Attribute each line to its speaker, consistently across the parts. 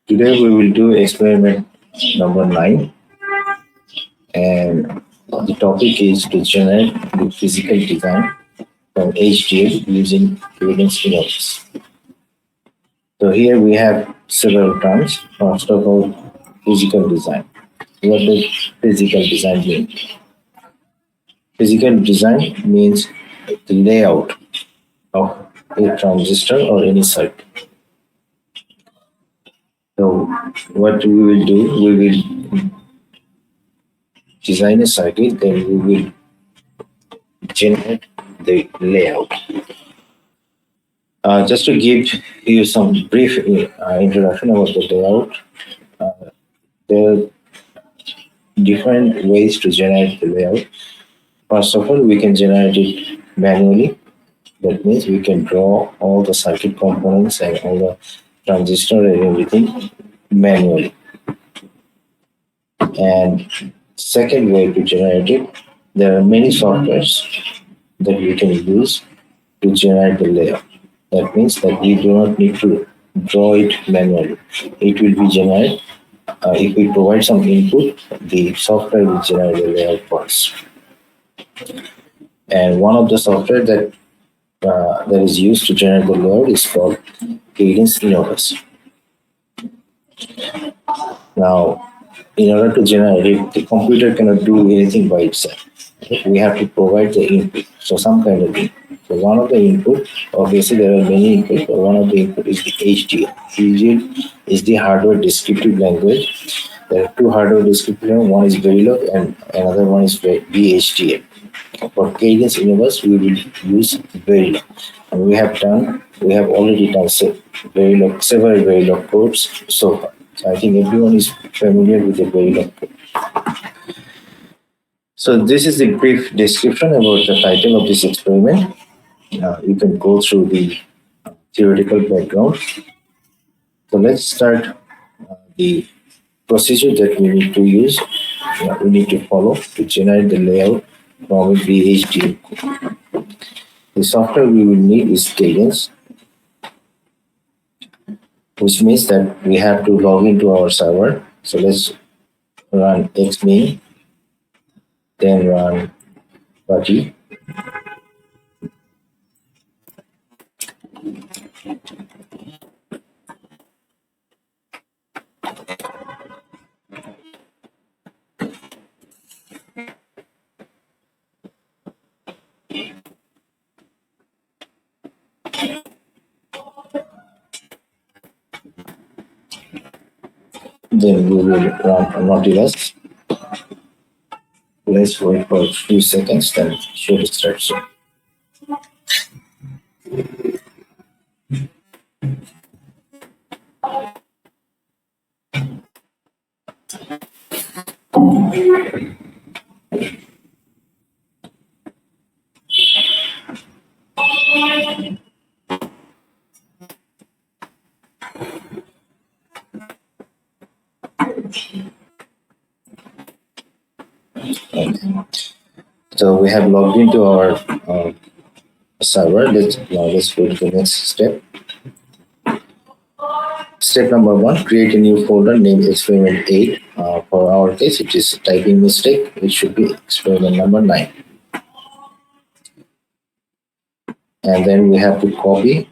Speaker 1: Today we will do experiment number 9, and the topic is to generate the physical design from HDL using Cadence Innovus. So here we have several terms. First of all, physical design. What does physical design mean? Physical design means the layout of a transistor or any circuit. So what we will do, we will design a circuit, then we will generate the layout. Just to give you some brief introduction about the layout, there are different ways to generate the layout. First of all, we can generate it manually. That means we can draw all the circuit components and all the transistor and everything manually. And second way to generate it, there are many softwares that we can use to generate the layout. That means that we do not need to draw it manually. It will be generated. If we provide some input, the software will generate the layout first. And one of the software that is used to generate the layout is called Cadence Innovus. Now, in order to generate it, the computer cannot do anything by itself. We have to provide the input, so some kind of input. So one of the input, obviously there are many inputs, but one of the input is the HDL. HDL is the hardware descriptive language. There are two hardware descriptive languages, one is Verilog and another one is VHDL. For Cadence Innovus, we will use Verilog. And we have already done several Verilog codes so far. So I think everyone is familiar with the Verilog code. So this is the brief description about the title of this experiment. You can go through the theoretical background. So let's start the procedure that we need to use. We need to follow to generate the layout from VHDL code. The software we will need is Cadence, which means that we have to log into our server. So let's run xmain, then run PuTTY. Then we will run Nautilus. Let's wait for a few seconds, then it should start soon. So we have logged into our server. Let's go to the next step. Step number 1, create a new folder named experiment 8. For our case, it is typing mistake. It should be experiment number 9. And then we have to copy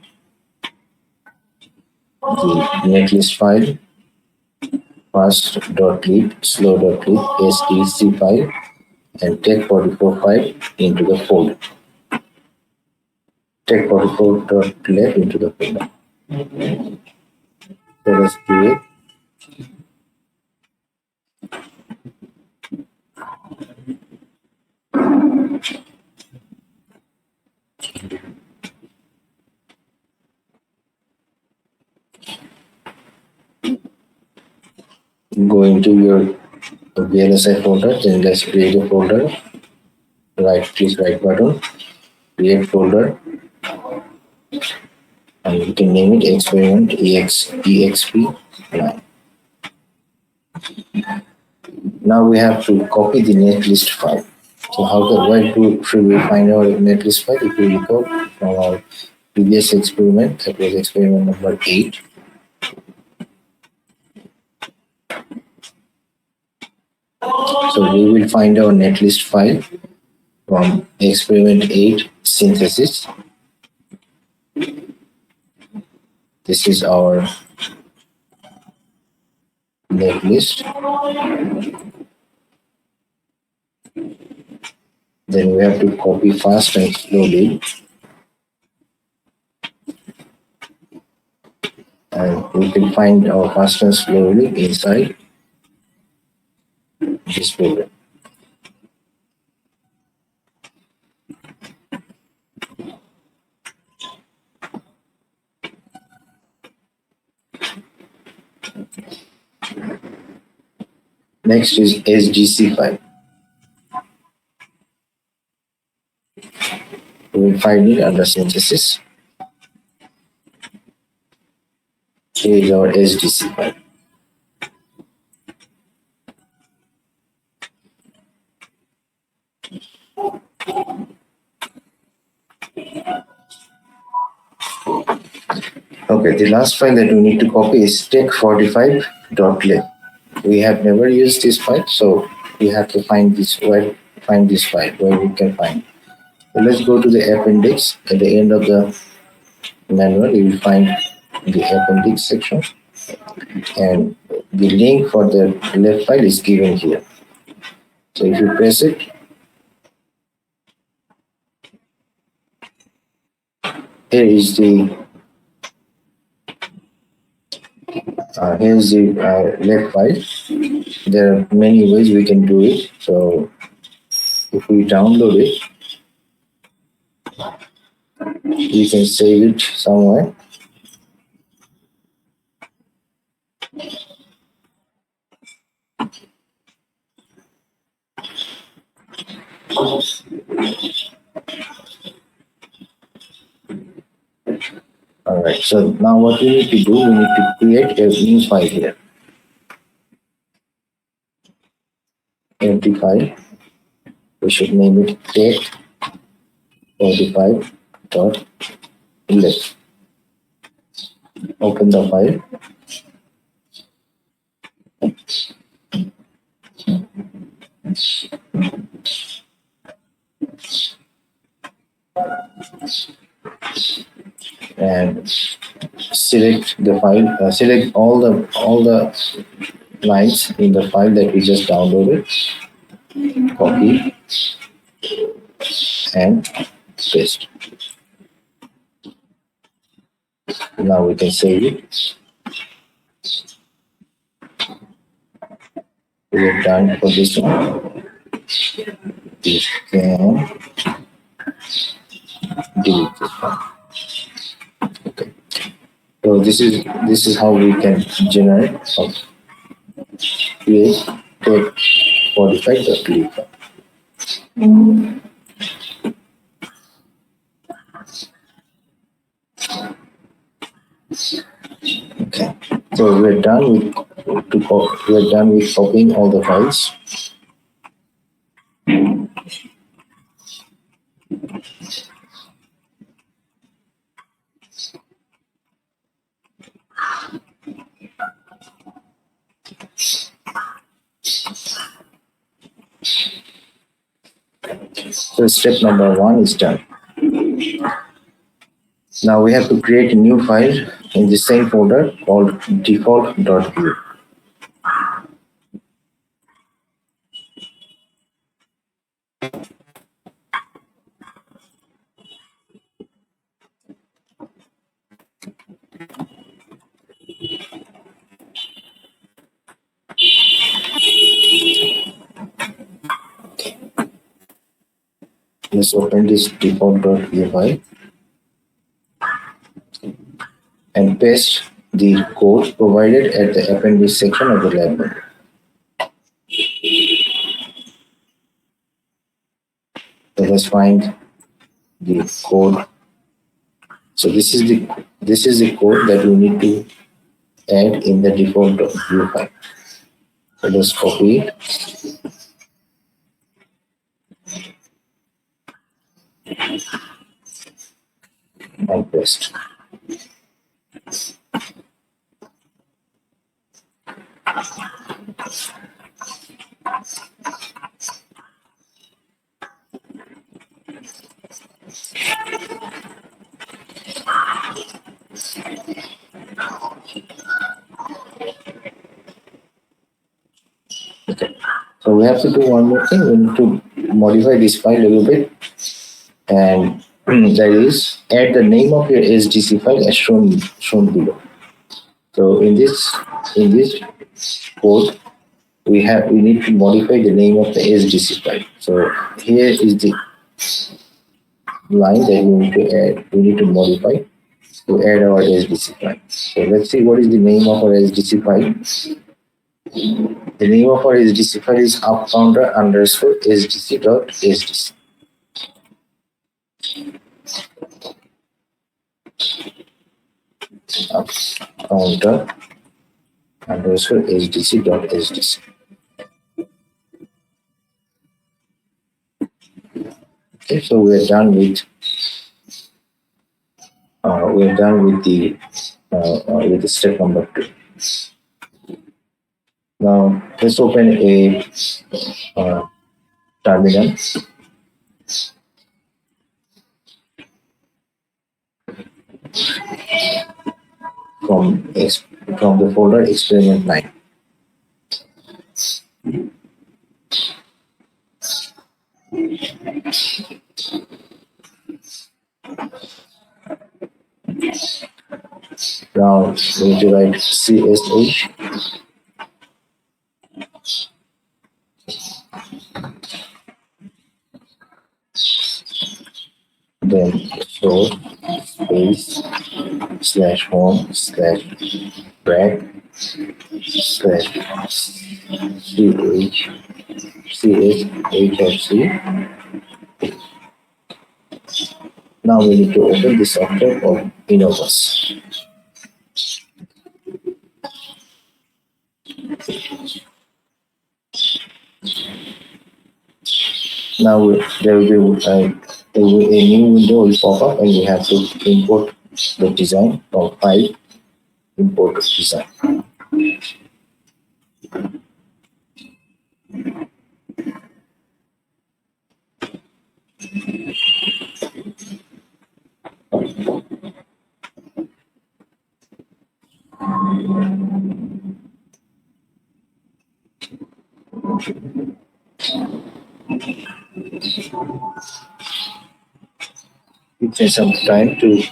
Speaker 1: the netlist file, fast.lib, slow.lib, SDC file, and tech44 file into the folder. Tech44.lab into the folder. So let's do it. Go into your VLSI folder, then let's create a folder. Click right button, create folder, and you can name it experiment exp9. Now we have to copy the netlist file. So where should we find our netlist file? If you recall from our previous experiment, that was experiment number 8. So we will find our netlist file from experiment 8 synthesis. This is our netlist. Then we have to copy fast and slowly, and we can find our fast and slowly inside this program. Next is SGC file. We will find it under synthesis. Here is our SGC file. Okay, the last file that we need to copy is tech45.lib. We have never used this file, so we have to find this file where we can find. So let's go to the appendix. At the end of the manual, you will find the appendix section, and the link for the lab file is given here. So if you press it, here is the lab file. There are many ways we can do it. So if we download it, we can save it somewhere. All right, so now what we need to do, we need to create a new file here. Empty file. We should name it tech45.lib. Open the file. And select the file. Select all the lines in the file that we just downloaded. Copy and paste. Now we can save it. We are done for this one. We can delete this one. Okay. So this is how we can generate or create tech45.lib. Okay, so we're done with copying all the files. So step number 1 is done. Now we have to create a new file in the same folder called default.view. Let's open this default.view file and paste the code provided at the appendix section of the lab manual. Let us find the code. So this is the code that we need to add in the default.view file. So let's copy it and paste. Okay. So we have to do one more thing. We need to modify this file a little bit, and that is add the name of your SDC file as shown below. So in this code, we need to modify the name of the SDC file. So here is the line that we need to add. We need to modify to add our SDC file. So let's see what is the name of our SDC file. The name of our SDC file is upcounter underscore SDC dot SDC. Upcounter underscore SDC dot SDC. Okay, so we're done with the step number 2. Now let's open a terminal. From the folder experiment 9. Now we need to write CSH. Then source space slash home slash back slash chhc. Now we need to open the software of Innovus. Now there will be a new window will pop up, and we have to import the design from file, import design. It takes some time to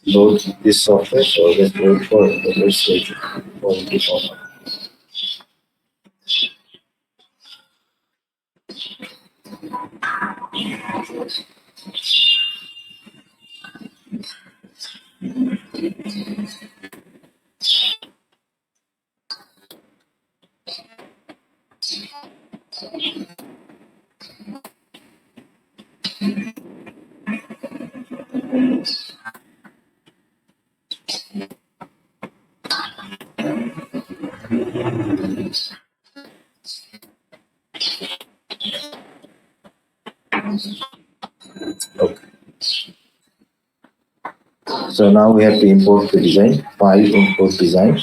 Speaker 1: load this software, so let's wait for the registration for it to pop up. Okay. So now we have to import the design, file import design.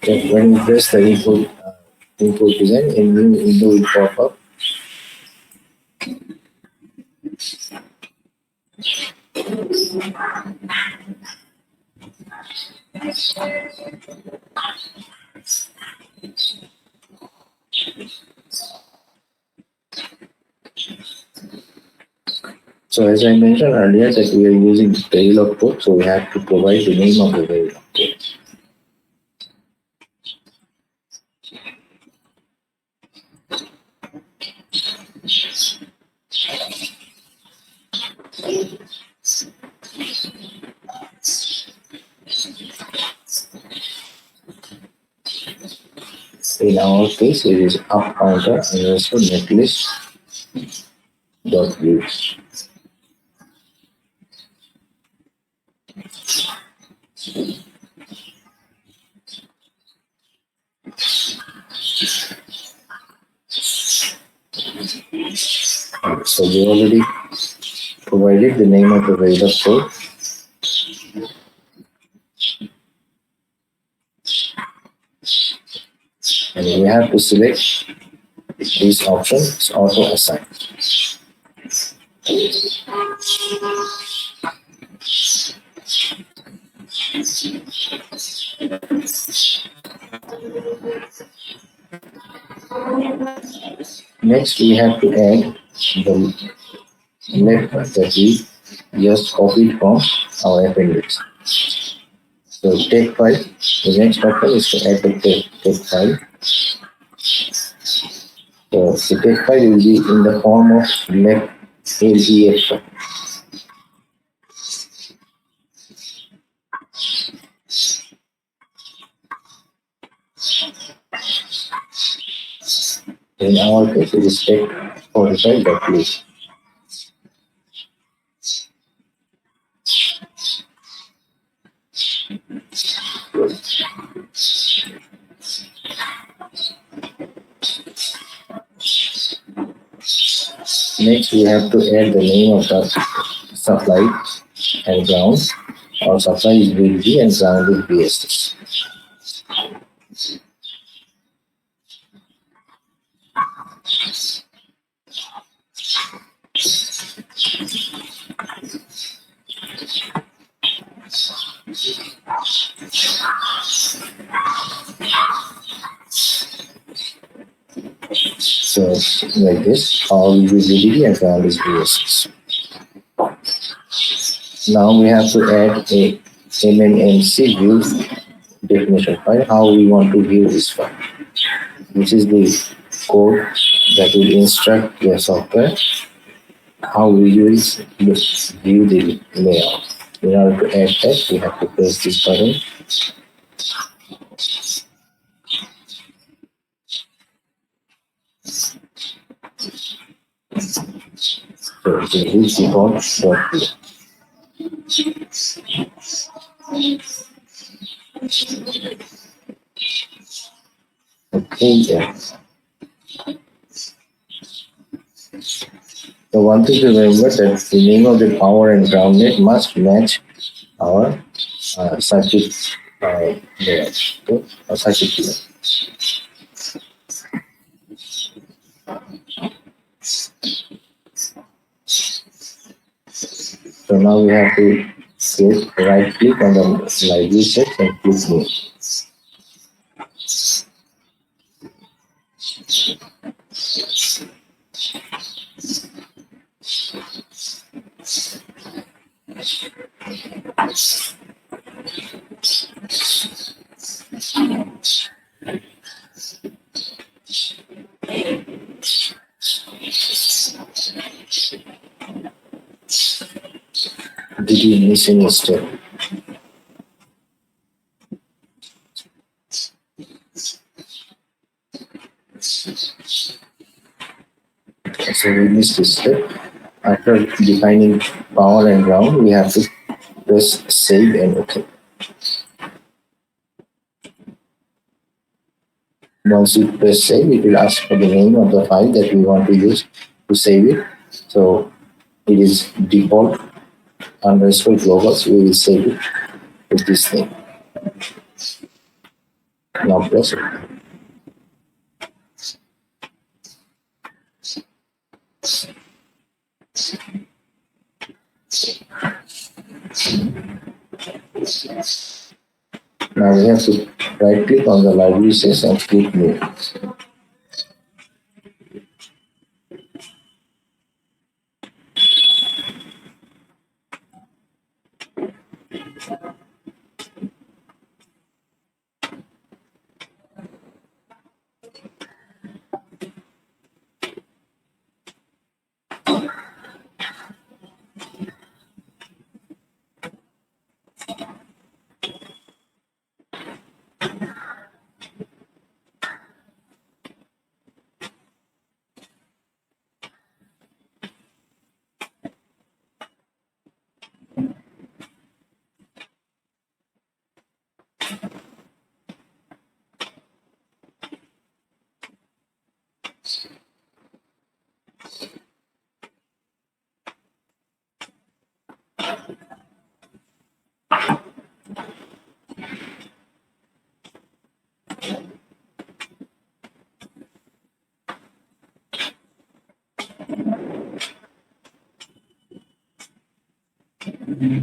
Speaker 1: Okay, when you press the import design, a new window will pop up. So as I mentioned earlier that we are using Verilog code, so we have to provide the name of the Verilog code. In our case, it is up counter underscore netlist dot view. So we already provided the name of the variable code. And we have to select these options auto assign. Next, we have to add the left that we just copied from our appendix. So take file. The next option is to add the take file. So the take file will be in the form of left LEF file. In our case, it is take 45.please. Next, we have to add the name of the supply and ground. Our supply is VG and ground is VSS. So like this, all will be VDD and ground is VSS. Now we have to add a MMMC view definition file, how we want to view this file. This is the code that will instruct the software how we use view the layout. In order to add that, we have to press this button. So it is default dot. Okay, yeah. So one thing to remember that the name of the power and ground net must match our circuit layout. So, circuit layout. So now we have to right click on the library set and click new. Did you miss any step? So we missed this step. After defining power and ground, we have to press save and OK. Once you press save, it will ask for the name of the file that we want to use to save it. So it is default underscore global, so we will save it with this name. Now press it. Now we have to right click on the library sets and click new. Give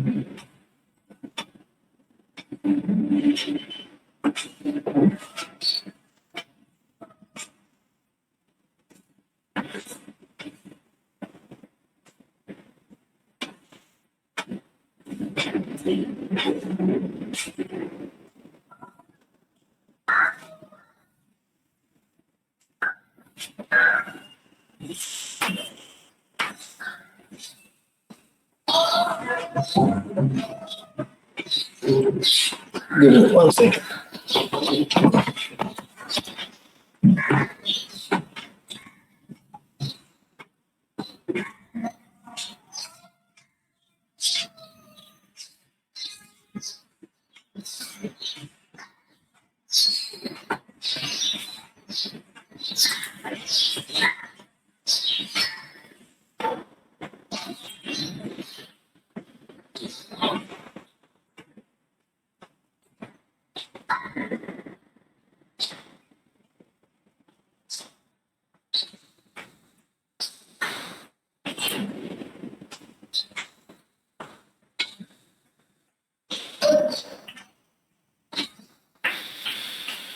Speaker 1: me 1 second.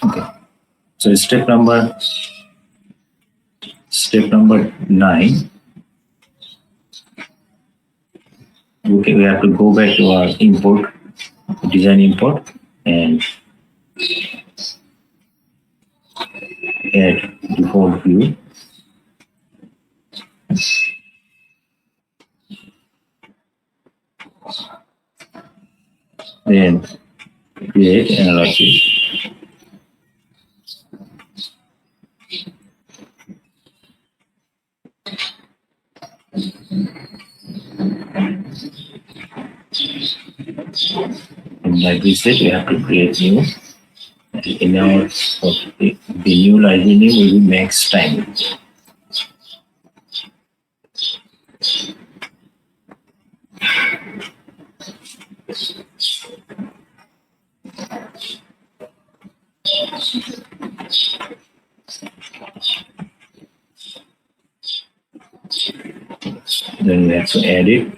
Speaker 1: Okay. So step number 9. Okay, we have to go back to our import, design import, and add default view. Then create analysis. And like we said, we have to create new. In our the new library name will be max time. Then we have to add it.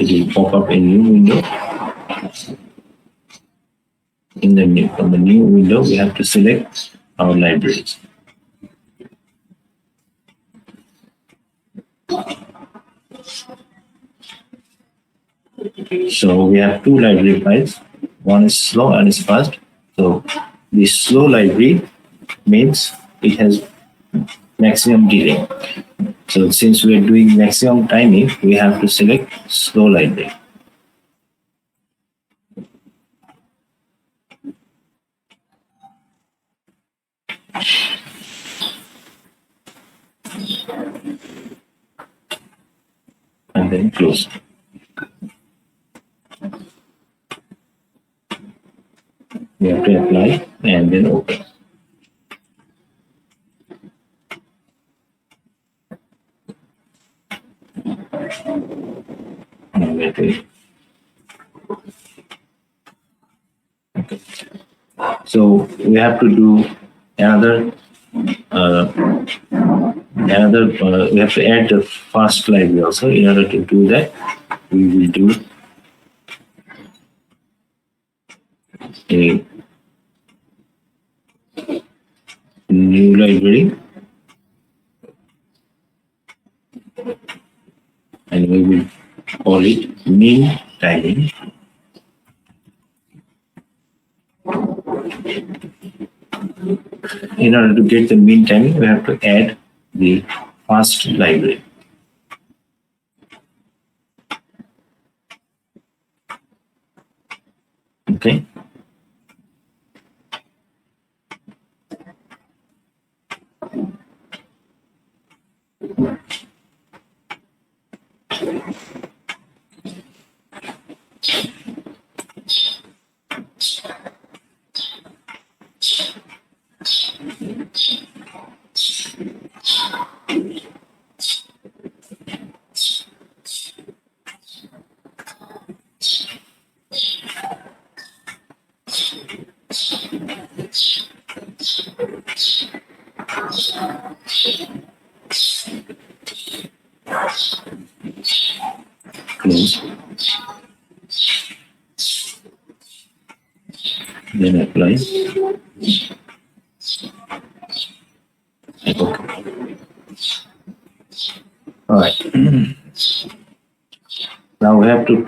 Speaker 1: It will pop up a new window. From the new window, we have to select our libraries. So we have two library files. One is slow and is fast. So the slow library means it has maximum delay. So since we are doing maximum timing, we have to select slow library. And then close. We have to apply and then open. Wait. Okay. So we have to do another. We have to add the fast library also. In order to do that, we will do a new library, and we will call it mean timing. In order to get the mean timing, we have to add the fast library. Okay. close, then apply. Okay. All right. Now we have to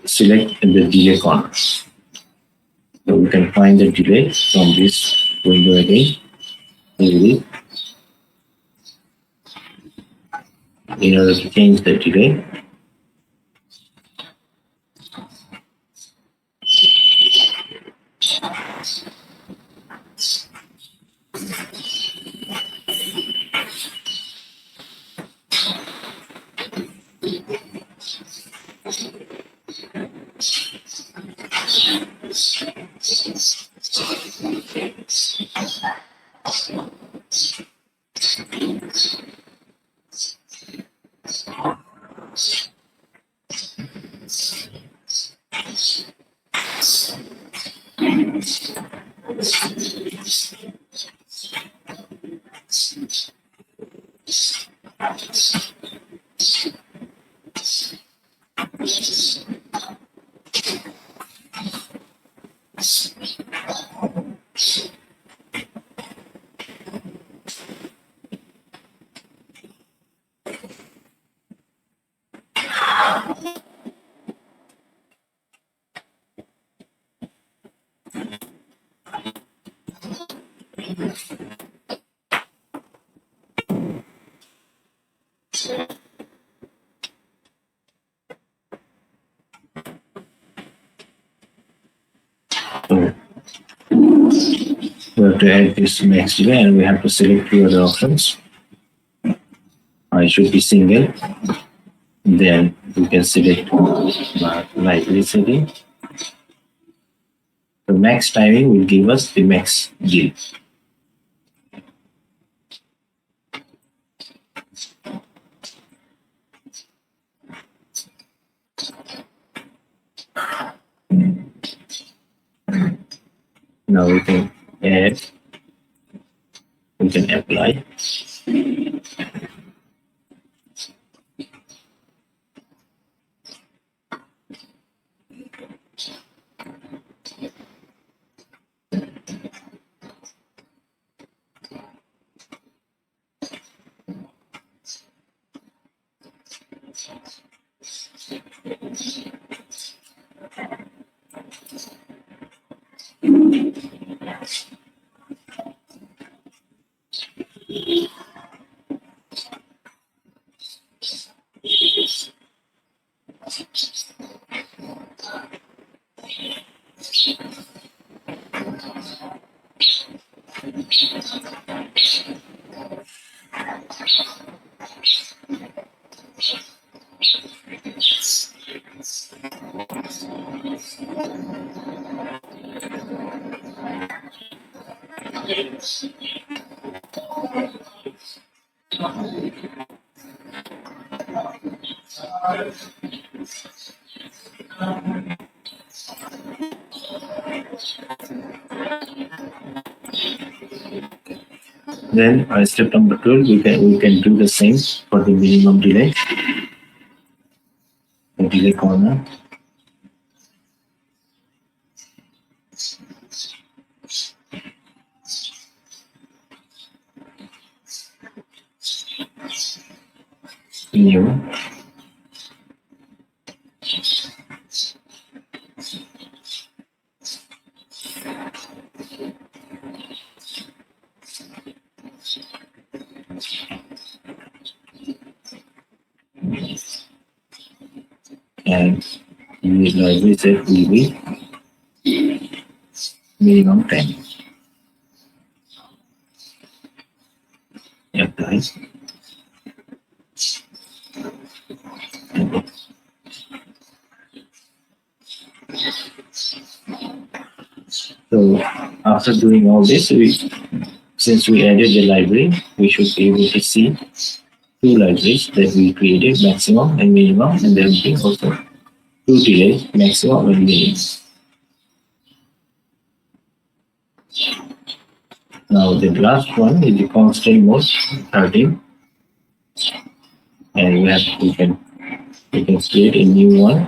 Speaker 1: select the delay corner. So we can find the delay from this window again. Easily. In order to change the delay, so we have to add this max delay and we have to select two other options. It should be single. Then we can select library setting. The max timing will give us the max delay. Now we can add, we can apply. Then step number 12, we can do the same for the minimum delay. The delay corner. New. And use library set will be minimum 10. Apply. So after doing all this, since we added the library, we should be able to see two libraries that we created, maximum and minimum, and there will be also two delays, maximum and minimum. Now the last one is the constant mode 13, and we can We can create a new one.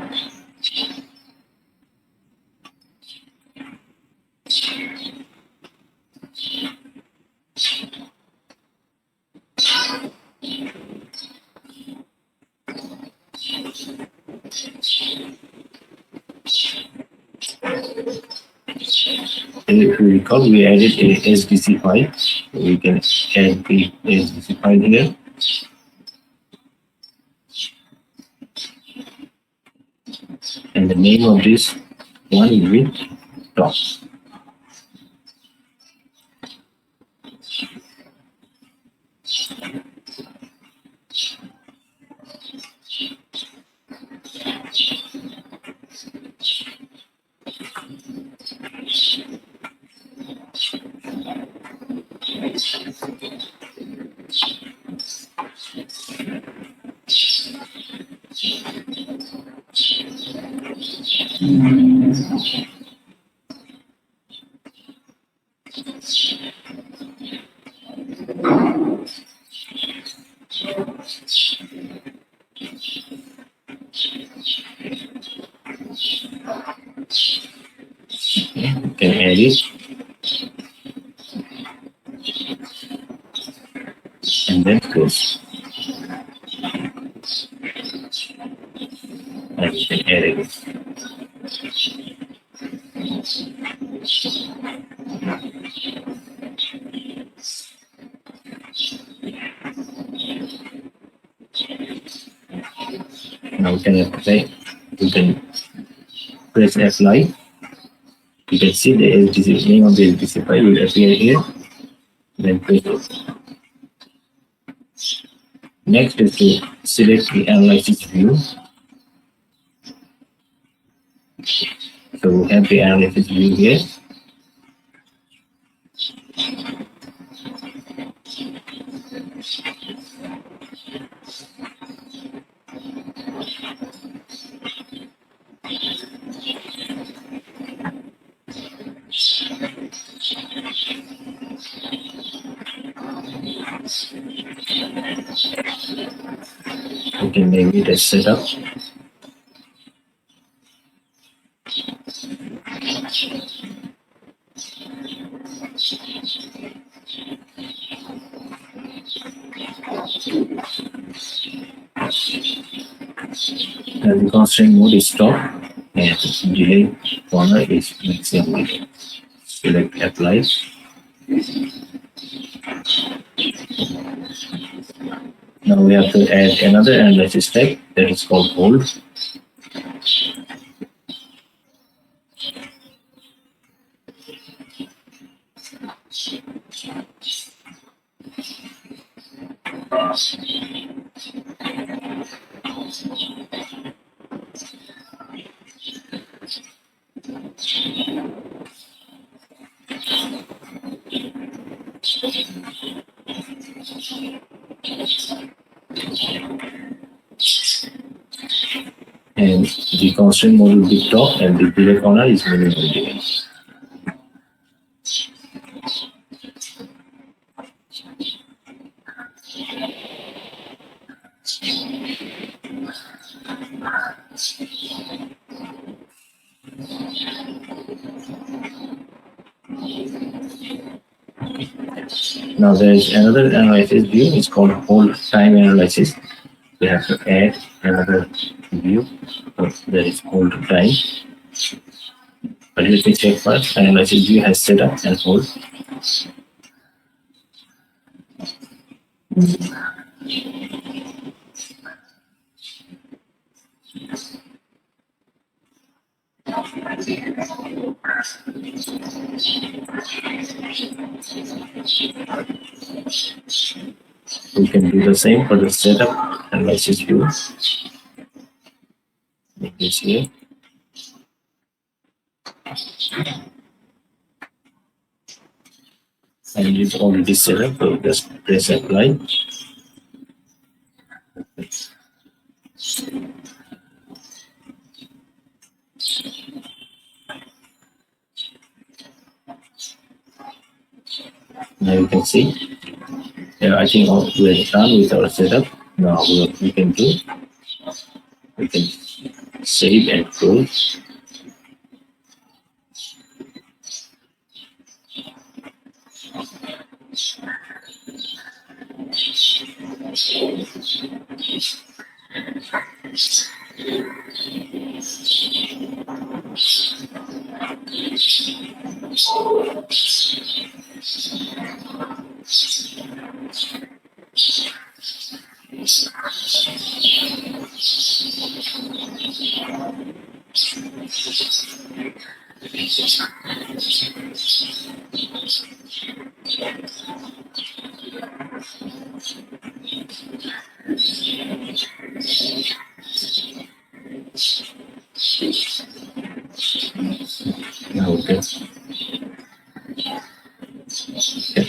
Speaker 1: And if you recall, we added a SDC file. We can add the SDC file here. And the name of this one will be top. You can add it and then close. And you can add it. Now we can apply. You can press apply. You can see the SDC name of the SDC file will appear here. Then press OK. Next is to select the analysis view. So we have the analysis view here. We can make it a setup. And the constraint mode is stop and delay corner is maximum. Select apply. Now we have to add another analysis type that is called hold. And the constraint mode will be top and the delay corner is minimum delay. Now there is another analysis view. It's called hold time analysis. We have to add another view that is hold time. But let me check first. Analysis view has set up and hold. We can do the same for the setup analysis view. Make this here. And it's already set up, so just press apply. Now you can see, I think we're done with our setup. Now what we can do, We can save and close.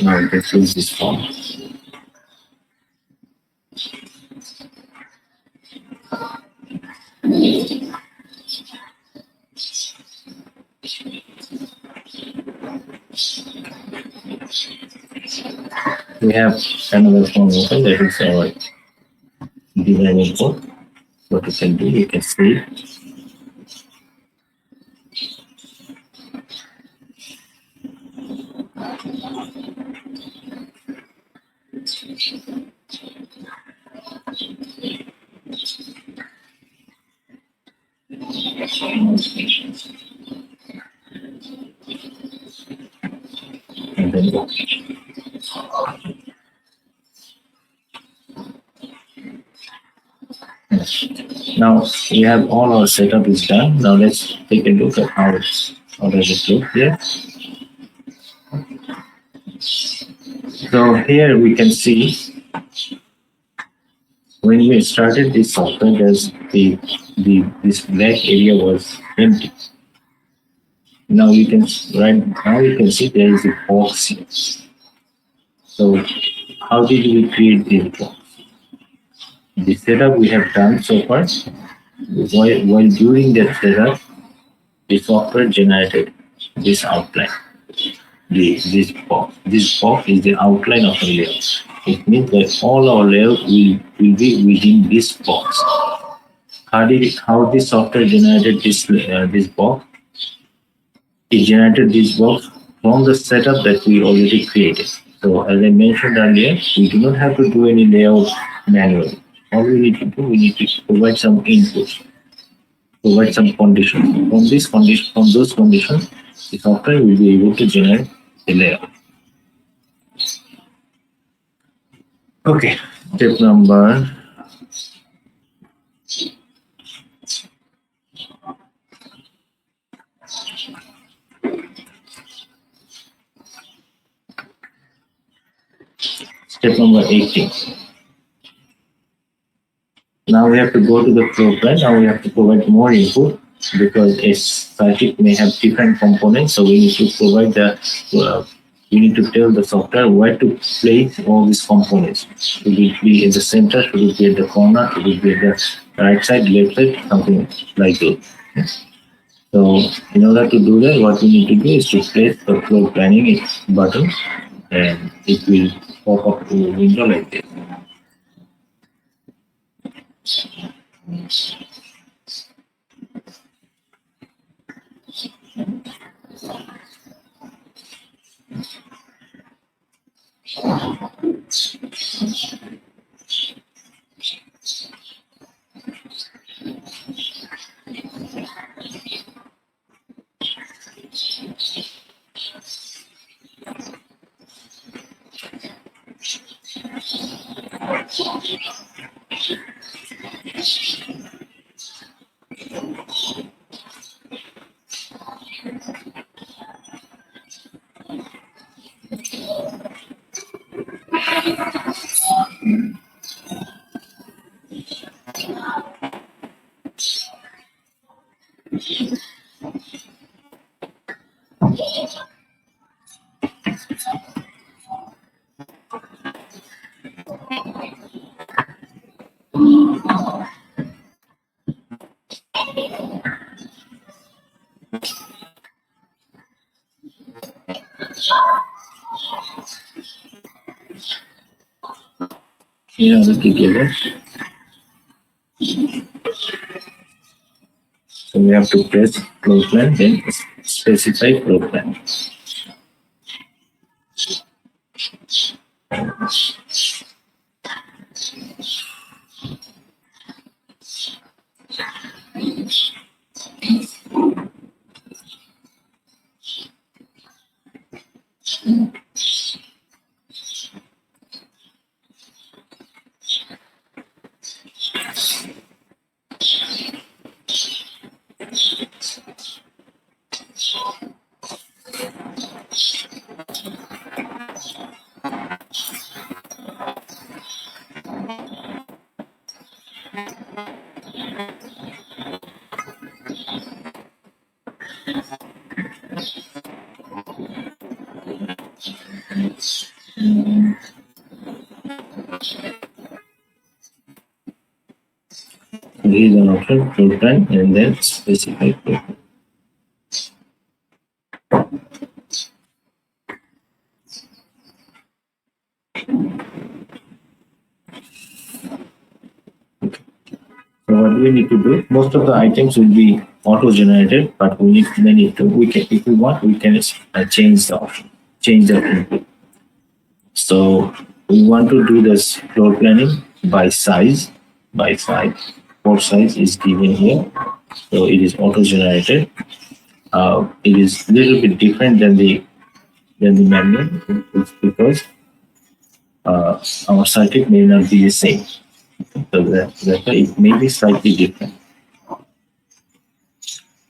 Speaker 1: Now we can close this form. We have another form open, that is our design input. What you can do, you can save. And then go. Now we have all our setup is done. Now let's take a look at how does it look here. So here we can see when we started this software, there's this black area was empty. Now you can see there is a box here. So how did we create this box? The setup we have done so far, while during that setup, the software generated this outline. This box. This box is the outline of a layer. It means that all our layers will be within this box. How this software generated this box? It generated this box from the setup that we already created. So as I mentioned earlier, we do not have to do any layout manually. All we need to do, we need to provide some inputs, provide some conditions. From those conditions, the software will be able to generate the layout. Okay, step number Step number 18. Now we have to go to the floor plan. Now we have to provide more input because a circuit may have different components. So we need to provide we need to tell the software where to place all these components. Should it be in the center? Should it be at the corner? Should it be at the right side, left side? Something like that. So in order to do that, what we need to do is to place the floor planning button, and it will pop up to a window like this. In order to give us So we have to press floor plan, then specify floor plan. Here is an option, floor plan, and then specify floor plan. So what do we need to do? Most of the items will be auto-generated, but we can, if we want, we can change the option, change the input. So we want to do this floor planning by size, Port size is given here. So it is auto-generated. It is a little bit different than the manual. It's because our circuit may not be the same. So that's why it may be slightly different.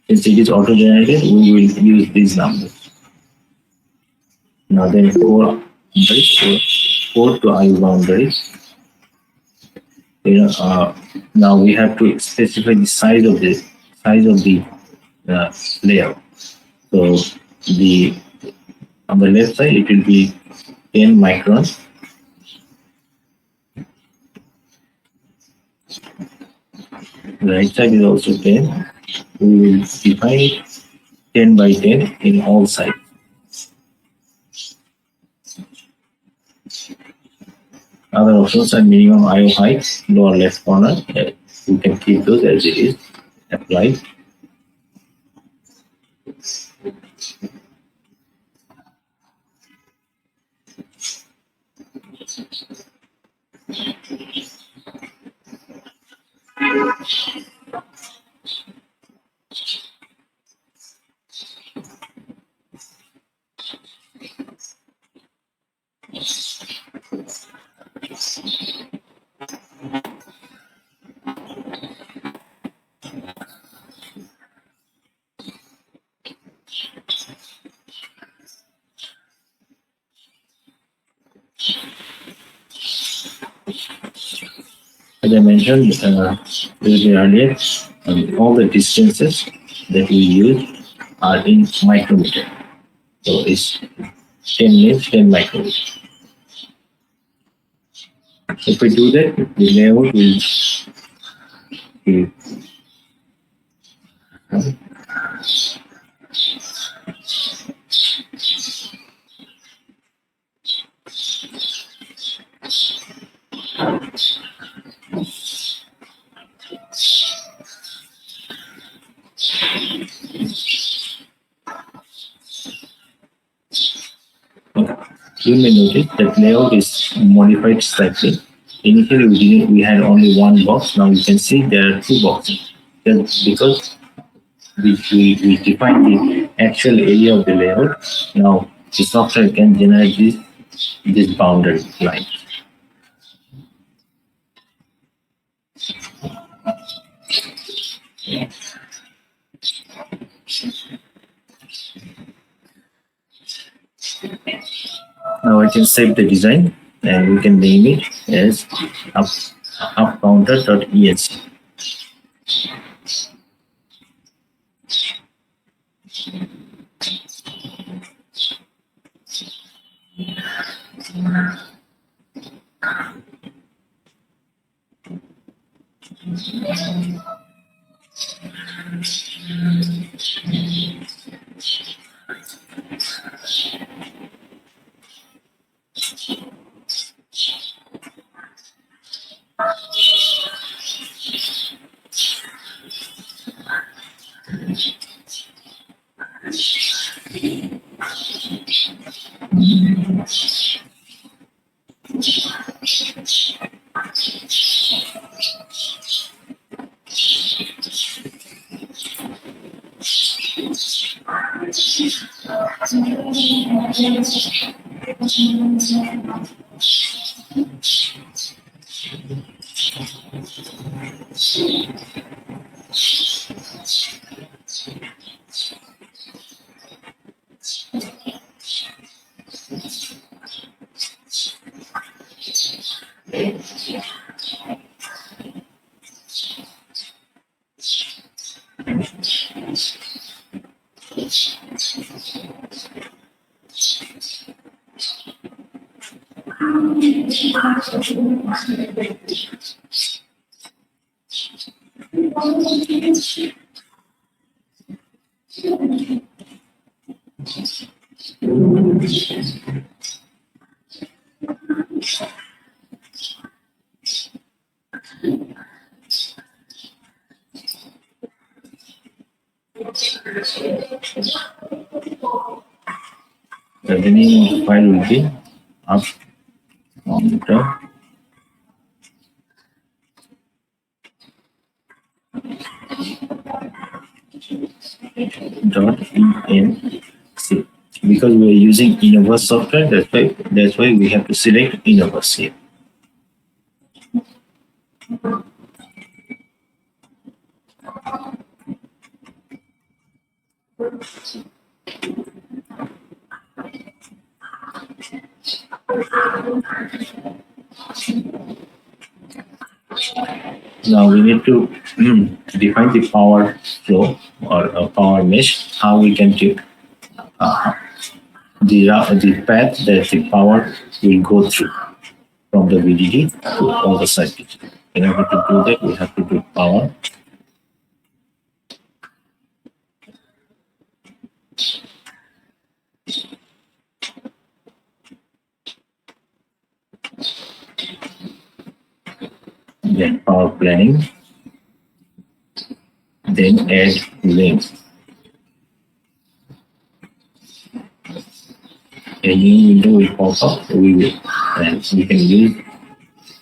Speaker 1: Since it is auto-generated, we will use these numbers. Now then, core to I boundaries. Now we have to specify the size of the layout. So the on the left side it will be 10 microns. The right side is also 10. We will define it 10 by 10 in all sides. Other options are minimum IO height, lower left corner. You can keep those as it is. Apply. As I mentioned a little bit earlier, all the distances that we use are in micrometer. So it's 10 means 10 micrometers. If we do that, the layout will be you may notice that layout is modified slightly. Initially, we had only one box. Now you can see there are two boxes. That's because we define the actual area of the layout. Now the software can generate this boundary line. Now I can save the design and we can name it as upcounter.exe. The name of the file will be up on the top. .enc. Because we are using Innovus software, that's why we have to select Innovus here. Now we need to define the power flow or a power mesh, how we can take the path that the power will go through from the VDD to all the circuits. In order to do that, we have to do power. Then power planning. Then add link. A new window will pop up. And we can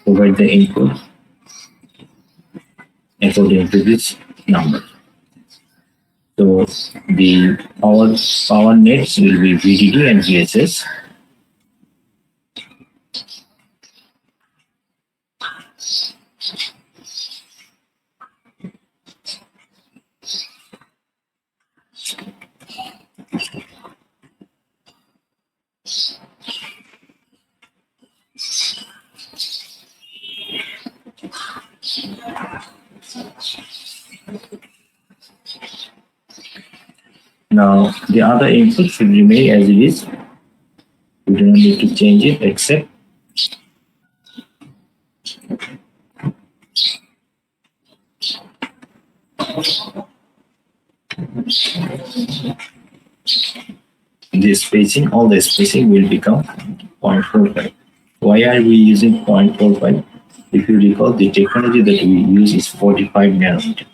Speaker 1: provide the input according to this number. So the power nets will be VDD and VSS. Now the other input should remain as it is. We do not need to change it except the spacing. All the spacing will become 0.45. Why are we using 0.45? If you recall, the technology that we use is 45 nanometer.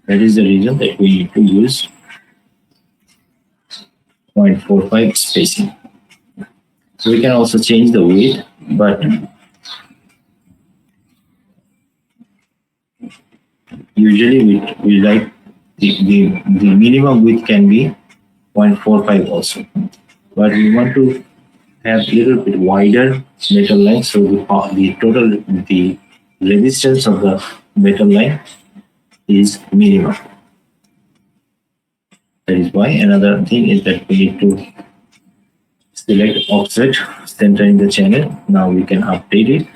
Speaker 1: That is the reason that we need to use 0.45 spacing. So we can also change the width, but usually we like the minimum width can be 0.45 also. But we want to have a little bit wider metal line, so the resistance of the metal line is minimum. That is why. Another thing is that we need to select offset center in the channel. Now we can update it.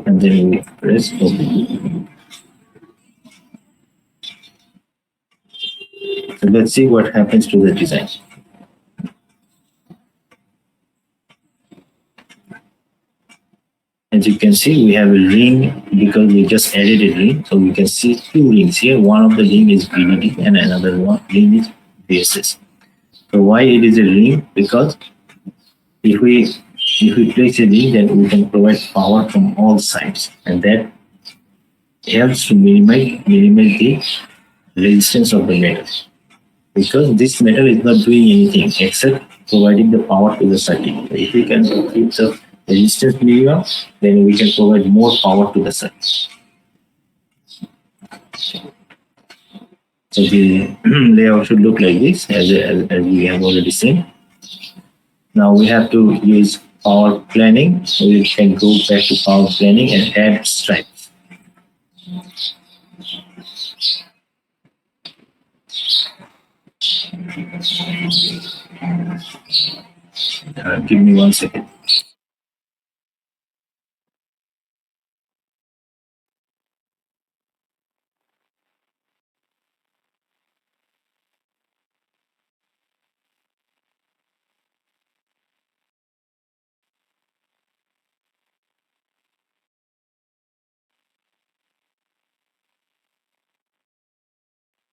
Speaker 1: And then we press OK. So let's see what happens to the design. As you can see, we have a ring because we just added a ring. So we can see two rings here. One of the ring is VDD and another ring is VSS. So why it is a ring? Because if we If we place a ring, then we can provide power from all sides, and that helps to minimize the resistance of the metal, because this metal is not doing anything except providing the power to the circuit. If we can keep the resistance minimum, then we can provide more power to the circuit. So the layout should look like this, as we have already seen. Now we have to use power planning. So we can go back to power planning and add stripes. Give me 1 second.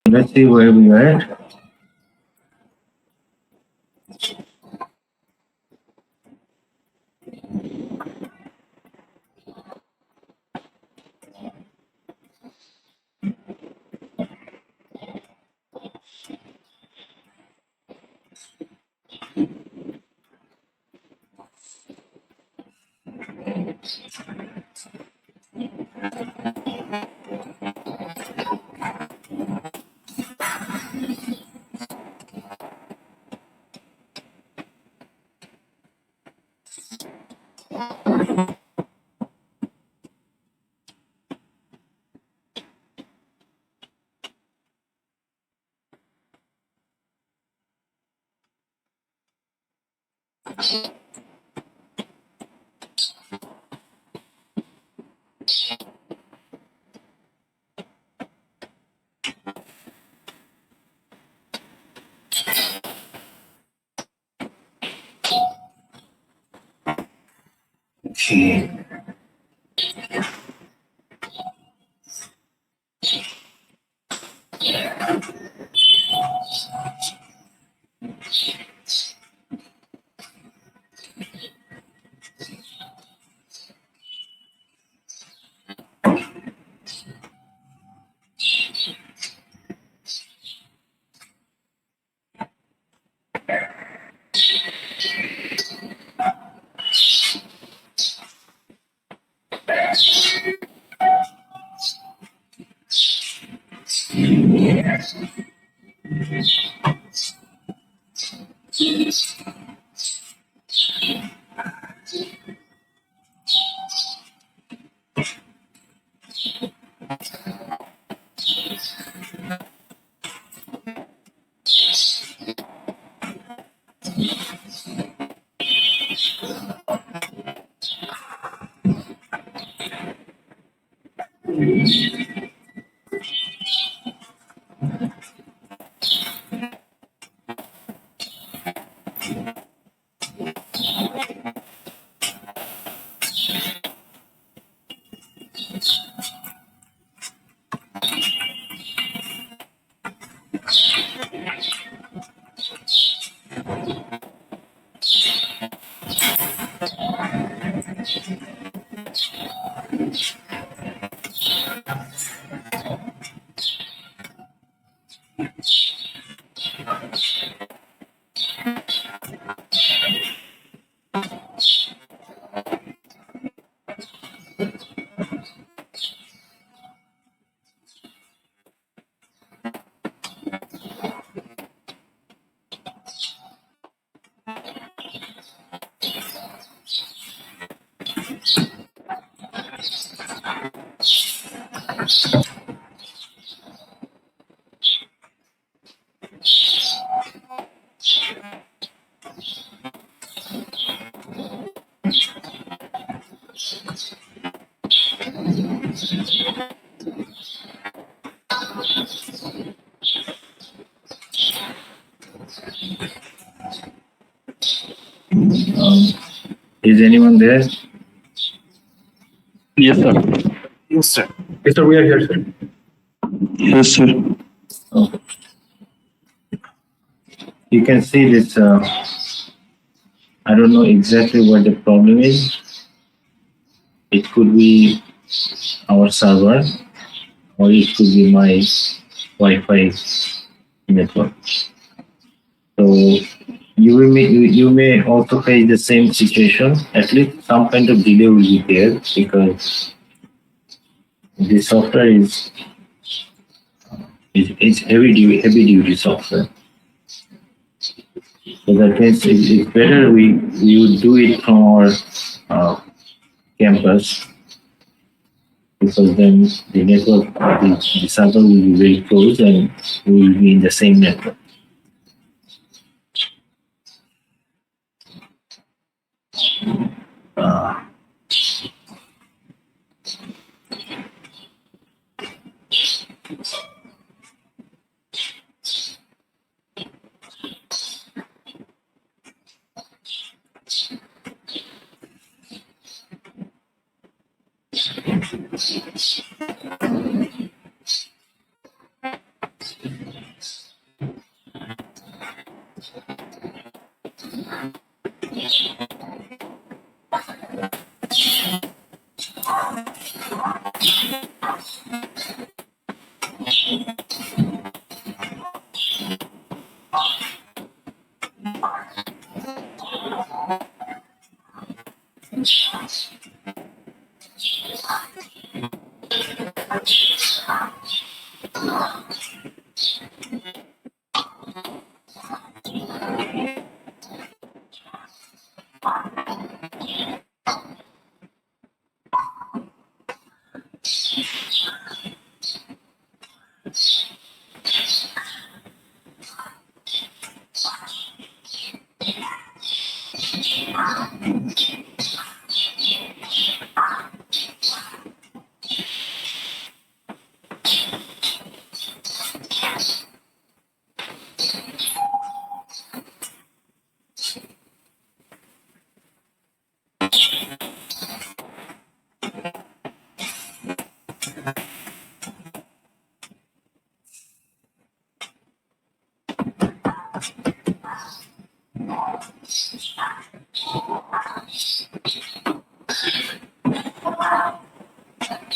Speaker 1: Let's see where we are at. Okay. Is anyone there?
Speaker 2: Yes, sir.
Speaker 1: Yes, sir. Yes, sir, we are here, sir.
Speaker 2: Yes, sir.
Speaker 1: Okay. You can see this I don't know exactly what the problem is. It could be our server, or it could be my Wi-Fi network. So you may also face the same situation. At least some kind of delay will be there because the software is heavy duty software. So that means it's better we would do it from our uh, campus, because then the network, the server will be very close and we will be in the same network. Uh,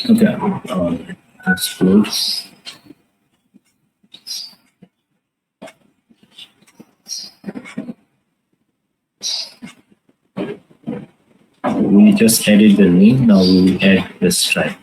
Speaker 1: okay, that's good. We just added the link. Now we will add the stripe.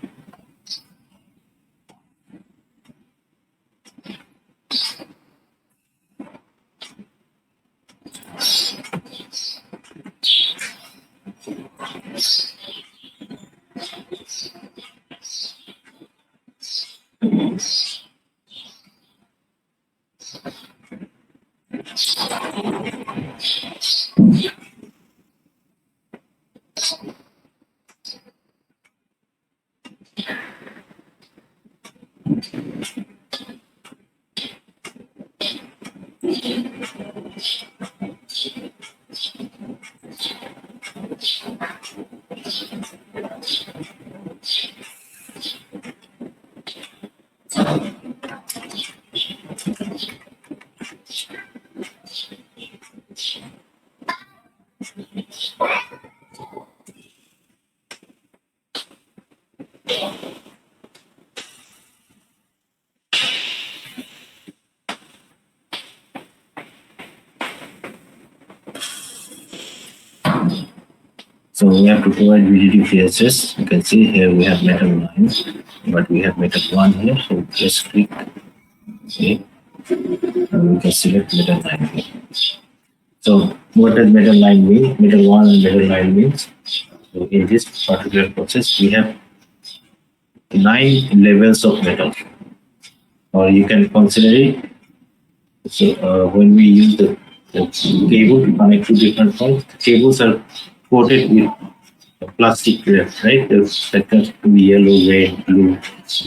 Speaker 1: So we have to provide VDD PSS. You can see here we have metal 9, but we have metal 1 here. So just click OK, and we can select metal 9 here. So what does metal 9 mean? Metal 1 and metal 9 means, so in this particular process, we have 9 levels of metal, or you can consider it. So when we use the cable to connect to different points, the cables are coated with plastic wrap, right? That can be yellow, red, blue,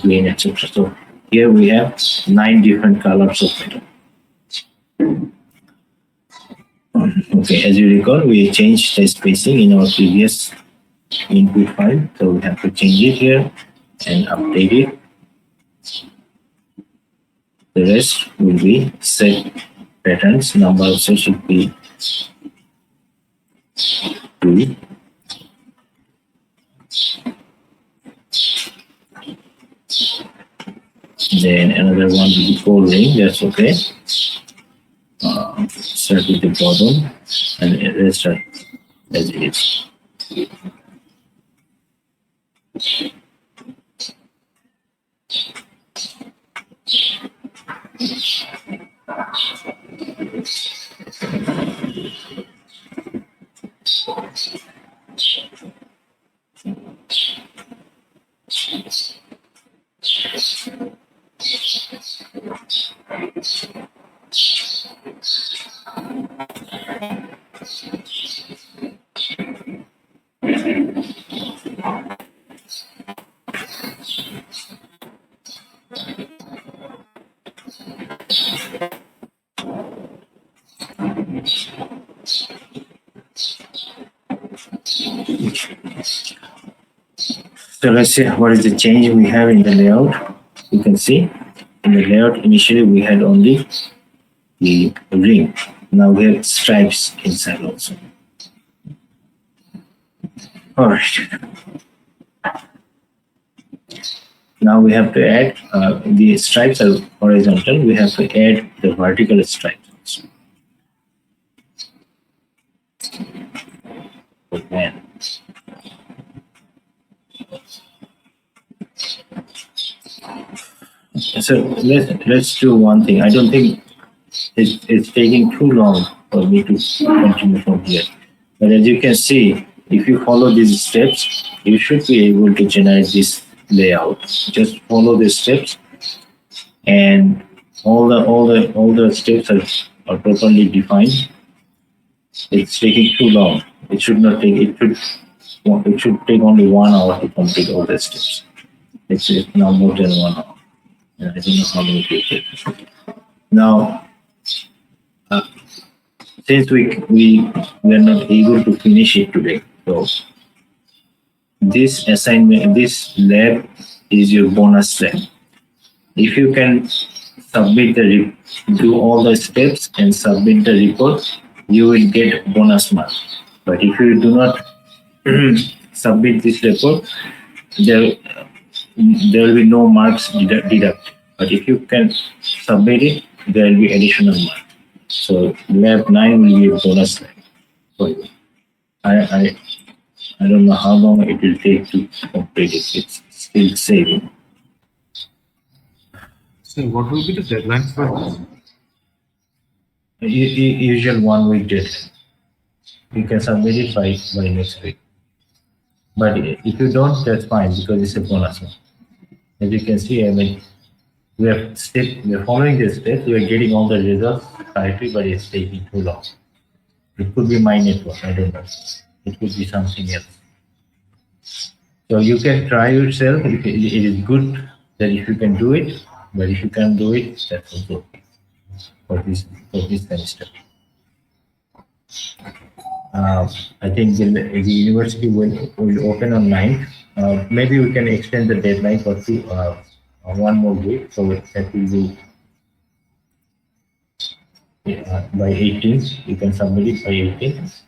Speaker 1: green, etc. So here we have 9 different colors of metal. Okay, as you recall, we changed the spacing in our previous input file, so we have to change it here and update it. The rest will be set patterns. Number also should be 2. Then another one will be cold ring, that's okay. Start with the bottom and rest are as it is. So let's see what is the change we have in the layout. You can see in the layout initially we had only the ring. Now we have stripes inside also. All right. Now we have to add the stripes are horizontal. We have to add the vertical stripes also. Okay. So let's do one thing. I don't think it's taking too long for me to continue from here. But as you can see, if you follow these steps, you should be able to generate this layout. Just follow the steps, and all the steps are properly defined. It's taking too long. It should not take. It should take only 1 hour to complete all the steps. It's now more than 1 hour. And I don't know how many people. Now, since we are not able to finish it today, so this assignment, this lab is your bonus lab. If you can submit do all the steps and submit the report, you will get bonus marks. But if you do not submit this report, there will be no marks deducted. But if you can submit it, there will be additional marks. So Lab-09 will be a bonus lab. So I don't know how long it will take to complete it. It's still saving.
Speaker 3: So what will be the deadline for this?
Speaker 1: Usual 1 week deadline. You can submit it by next week. But if you don't, that's fine because it's a bonus one. As you can see, I mean, we are following the steps. We are getting all the results correctly, but it's taking too long. It could be my network. I don't know. It could be something else. So you can try yourself. It is good that if you can do it, but if you can't do it, that's also okay for this semester. I think the university will open on 9th. Maybe we can extend the deadline for 1 more week, so that will be by 18th. You can submit it by 18th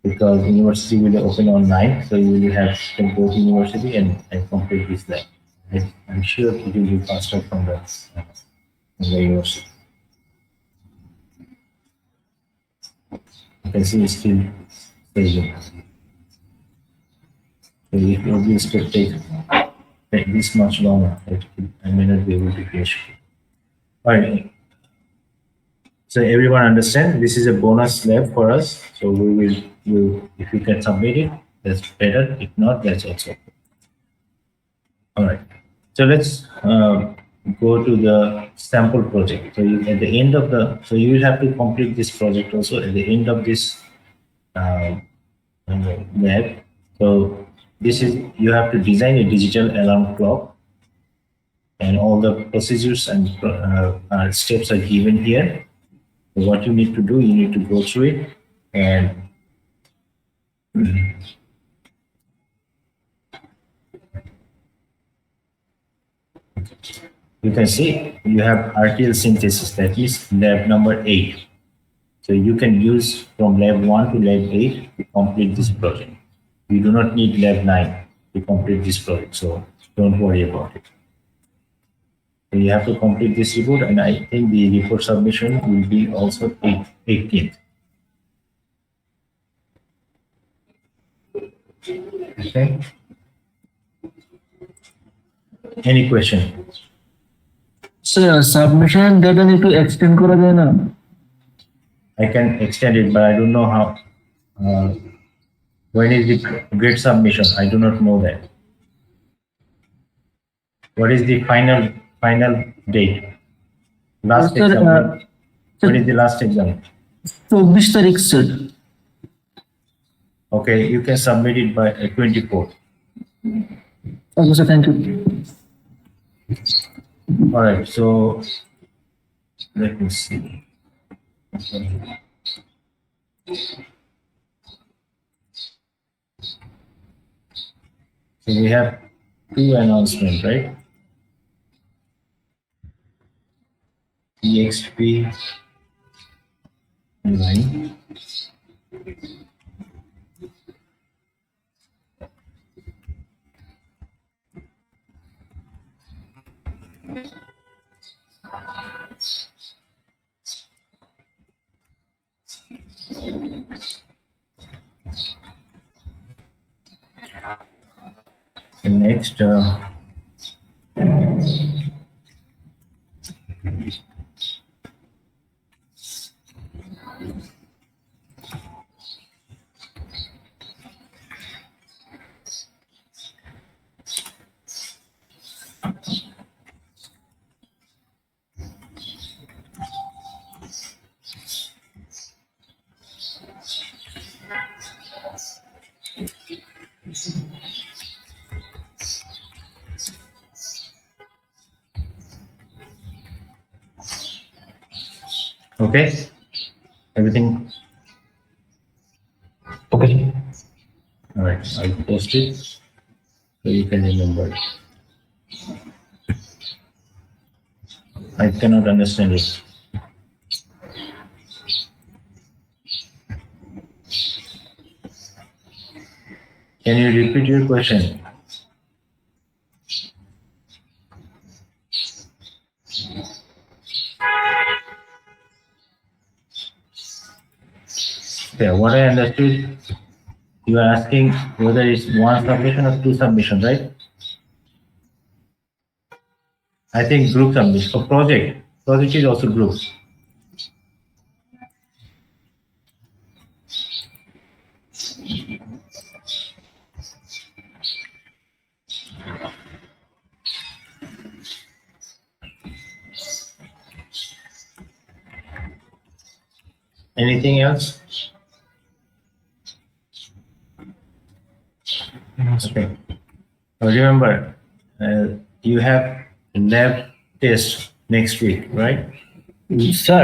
Speaker 1: because university will open on 9th, so you will have to go to university and complete this lab. I'm sure it will be faster from the university. You can see it's still staging. So it obviously take this much longer. I may not be able to finish. All right. So everyone understand this is a bonus lab for us. So we will if you can submit it, that's better. If not, that's also okay. All right. So let's go to the sample project. So at the end of you will have to complete this project also at the end of this lab. So this is you have to design a digital alarm clock, and all the procedures and steps are given here. So what you need to do, you need to go through it, and you can see you have RTL synthesis, that is lab number 8. So you can use from lab 1 to lab 8 to complete this project. You do not need lab 9 to complete this project, so don't worry about it. So you have to complete this report, and I think the report submission will be also 18th. Okay. Any question?
Speaker 2: Sir, submission data need to extend করা যায় না?
Speaker 1: I can extend it, but I don't know how. When is the grade submission? I do not know that. What is the final date? Last
Speaker 2: Sir,
Speaker 1: exam. When is the last exam?
Speaker 2: 24 তারিখ sir.
Speaker 1: Okay, you can submit it by 24th.
Speaker 2: Okay, sir, thank you.
Speaker 1: All right, so let me see. So we have 2 announcements, right? EXP line. Next, okay, everything.
Speaker 2: Okay.
Speaker 1: All right, I'll post it so you can remember. I cannot understand it. Can you repeat your question? Okay, what I understood, you are asking whether it's 1 submission or 2 submission, right? I think group submission. For project is also group. Anything else? Okay. Remember, you have lab test next week, right?
Speaker 4: Sir,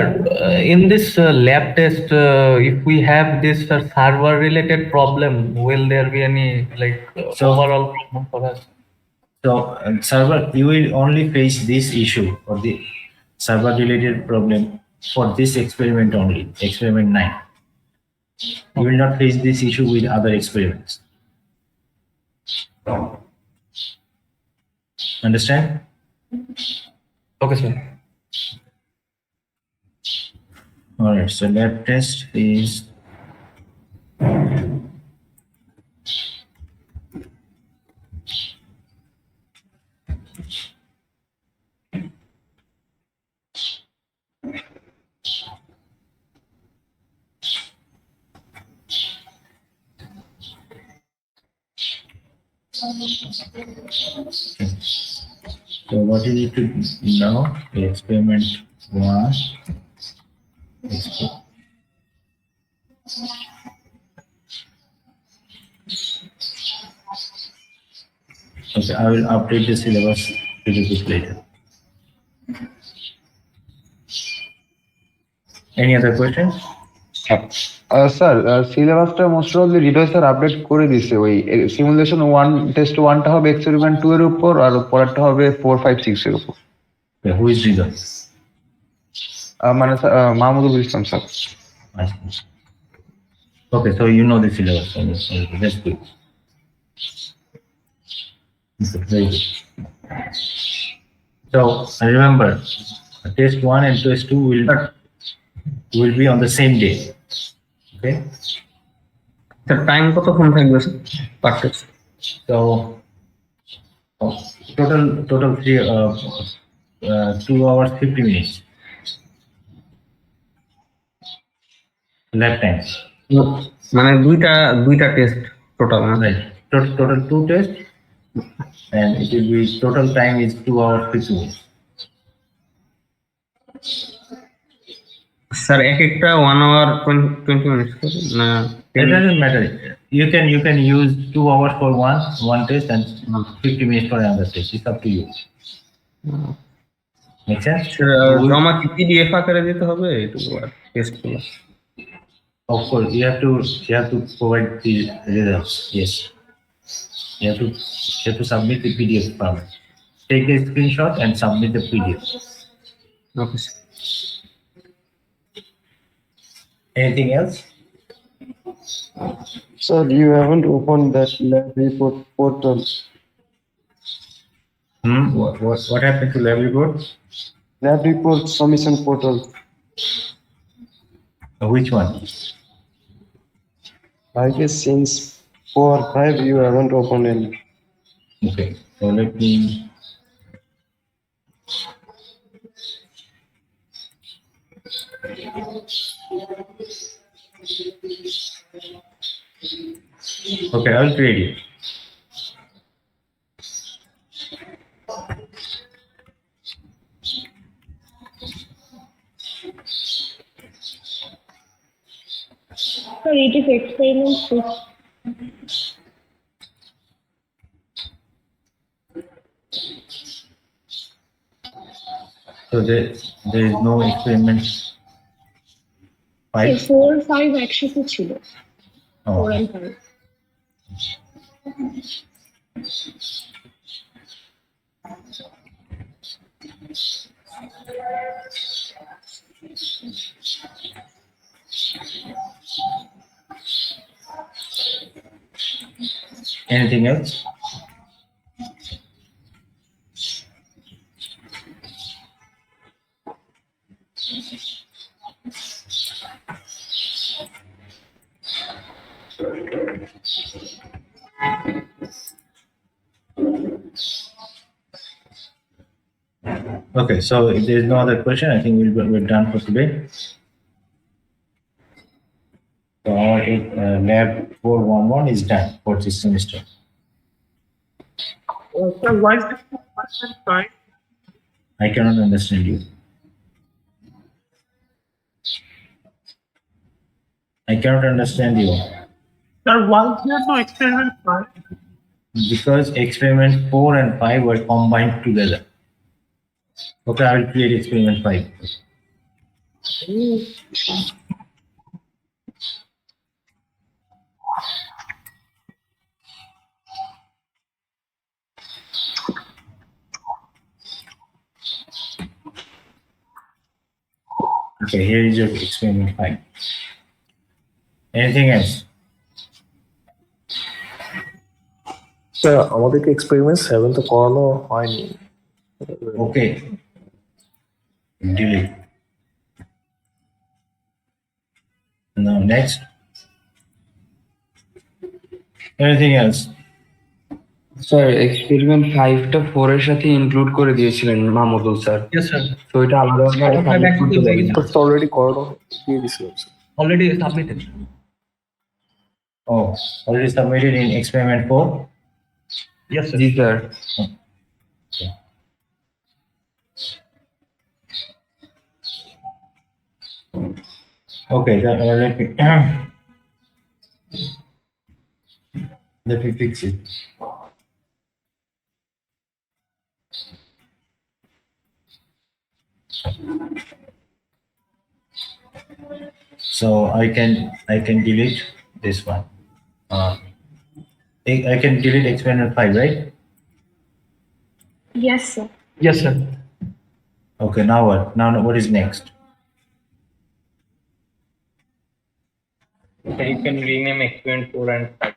Speaker 4: in this lab test, if we have this server related problem, will there be any overall problem for us?
Speaker 1: So server, you will only face this issue or the server related problem for this experiment only, experiment 9. You will not face this issue with other experiments. Understand?
Speaker 4: Okay, sir.
Speaker 1: All right, so lab test is so what you need to know, experiment 1. Okay, I will update the syllabus a little bit later. Any other questions?
Speaker 5: Sir সিলেবাসটা most of Hriday sir update করে দিছে। ওই simulation 1 test 1টা হবে experiment 2 এর উপর, আর পরেরটা হবে 4 5 6 এর উপর।
Speaker 1: Okay, who is Ridha?
Speaker 5: মানে মাহমুদুল ইসলাম sir.
Speaker 1: Okay, so you know the syllabus. Okay, that's good. Okay, very good. So remember, test one and test two will be on the same day. Okay.
Speaker 2: Sir time কতক্ষণ থাকবে sir পার test?
Speaker 1: So total 2 hours 50 minutes. Lab time.
Speaker 2: মানে দুইটা test total,
Speaker 1: Right. Total two tests, and it will be total time is 2 hours 50 minutes.
Speaker 2: Sir এক একটা 1 hour 20 minutes না?
Speaker 1: It doesn't matter. You can use 2 hours for one test and 50 minutes for another test. It's up to you. Make sense?
Speaker 2: জমা কি PDF আকারে দিতে হবে একটু টেস্টগুলো?
Speaker 1: Of course, you have to provide the results. Yes, you have to submit the PDF file. Take a screenshot and submit the PDF.
Speaker 2: Okay sir.
Speaker 1: Anything else?
Speaker 6: Sir, you haven't opened that lab report portal.
Speaker 1: What happened to lab report?
Speaker 6: Lab report submission portal.
Speaker 1: Which one?
Speaker 6: I guess since 4 or 5 you haven't opened any.
Speaker 1: Okay, so let me. Okay, I'll create it.
Speaker 7: So it is experiment 6.
Speaker 1: So there is no experiment. 5.
Speaker 7: 4 5 একসাথে ছিল, 4
Speaker 1: Oh,
Speaker 7: and 5.
Speaker 1: anything else? Okay, so if there is no other question, I think we're done for today. So our lab 411 is done for this semester.
Speaker 3: Sir, why is this 4.5?
Speaker 1: I cannot understand you. I cannot understand you.
Speaker 3: Sir, why is there no experiment 5?
Speaker 1: Because experiment 4 and 5 were combined together. Okay, I will create experiment 5. Okay, here is your experiment 5. Anything else?
Speaker 8: Sir আমাদেরকে experiment 7 তো করানো হয়নি।
Speaker 1: Okay. Delete. Now next. Anything else?
Speaker 9: Sir experiment 5টা 4 এর সাথে include করে দিয়েছিলেন Mahmudul sir.
Speaker 4: Yes, sir.
Speaker 9: তো এটা আলাদা
Speaker 8: অলরেডি করানো দিয়ে দিছিলাম sir.
Speaker 4: Already submitted.
Speaker 1: Oh, already submitted in experiment 4.
Speaker 4: Yes, sir.
Speaker 9: G sir.
Speaker 1: Okay, let me fix it. So I can delete this one. I can delete experiment 5, right?
Speaker 7: Yes, sir.
Speaker 4: Yes, sir.
Speaker 1: Okay, now what? Now what is next?
Speaker 4: So you can rename experiment 4 and 5.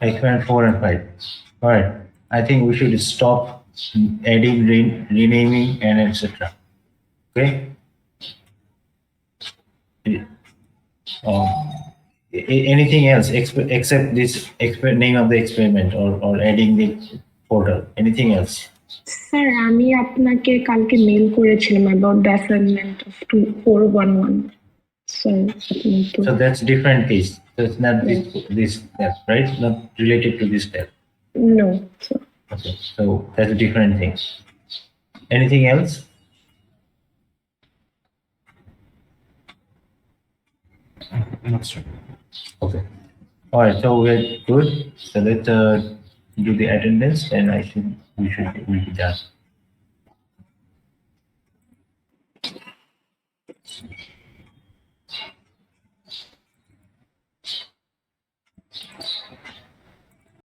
Speaker 1: Experiment 4 and 5. All right. I think we should stop adding, renaming, and etc. Okay. Um, anything else except this name of the experiment or adding the portal? Anything else?
Speaker 7: Sir আমি আপনাকে কালকে mail করেছিলাম about the assignment of 2411 sir আপনি তো
Speaker 1: So that's different case. So it's not this step, right? Not related to this step.
Speaker 7: no sir.
Speaker 1: Okay. So that's a different thing. Anything else?
Speaker 8: Not sure.
Speaker 1: Okay. All right. So we're good. So let's do the attendance, and I think we'll be done.